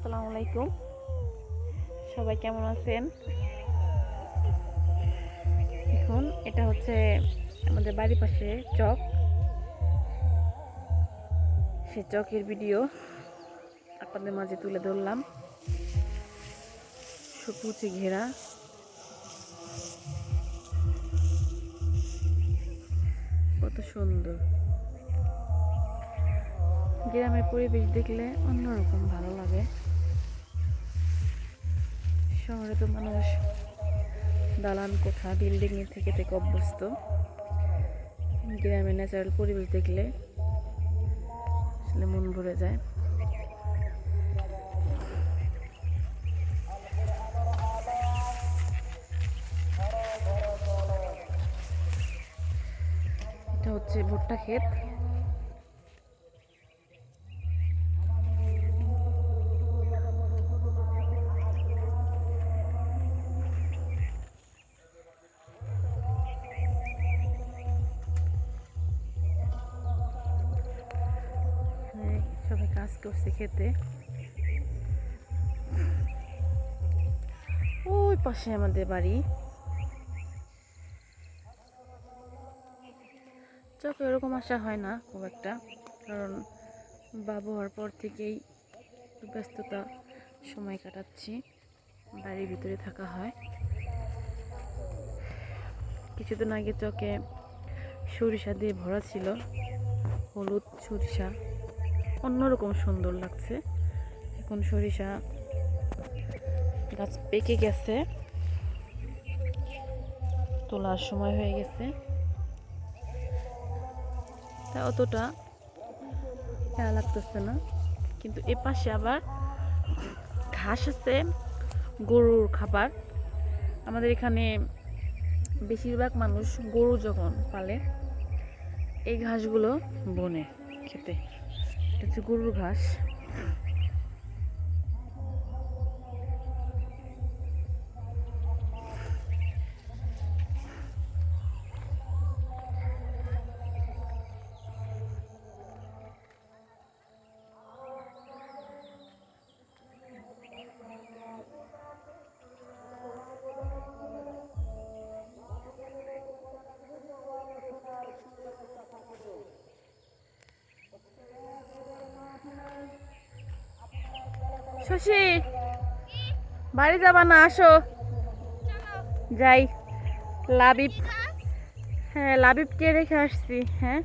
আসসালামু আলাইকুম। সবাই কেমন আছেন? এখন এটা হচ্ছে আমাদের বাড়ির পাশে চক, সে চকের ভিডিও আপনাদের মাঝে তুলে ধরলাম। সবুজে ঘেরা, কত সুন্দর গ্রামের পরিবেশ দেখলে অন্যরকম ভালো লাগে। শহরে তো মানুষ দালান কোঠা বিল্ডিং এ থেকে থেকে অভ্যস্ত। গ্রামের ন্যাচারাল পরিবেশ দেখলে আসলে মন ভরে যায়। এটা হচ্ছে ভুট্টা ক্ষেত। সবাই কাজ করছে খেতে। ওই পাশে আমাদের বাড়ি। চকে এরকম আসা হয় না খুব একটা, কারণ বাবু হওয়ার পর থেকেই ব্যস্ততা সময় কাটাচ্ছি, বাড়ির ভিতরে থাকা হয়। কিছুদিন আগে চকে সরিষা দিয়ে ভরা ছিল, হলুদ সরিষা, অন্যরকম সুন্দর লাগছে। এখন সরিষা গাছ পেকে গেছে, তোলার সময় হয়ে গেছে। তা অতটা খেয়াল লাগতেছে না, কিন্তু এ পাশে আবার ঘাস আছে, গরুর খাবার। আমাদের এখানে বেশিরভাগ মানুষ গরু যখন পালে এই ঘাসগুলো বনে খেতে। এটা হচ্ছে গরুর ঘাস। শশী, বাড়ি যাবা না? আসো যাই। লাবিব, হ্যাঁ লাবিবকে রেখে আসছি। হ্যাঁ,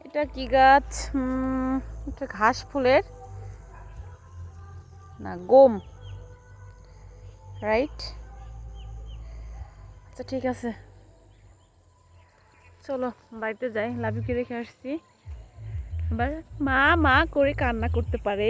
এটা কি গাছ? এটা ঘাস ফুলের না, গম, রাইট? আচ্ছা ঠিক আছে, চলো বাড়িতে যাই। লাবিবকে রেখে আসছি। এবার মা মা করে কান্না করতে পারে।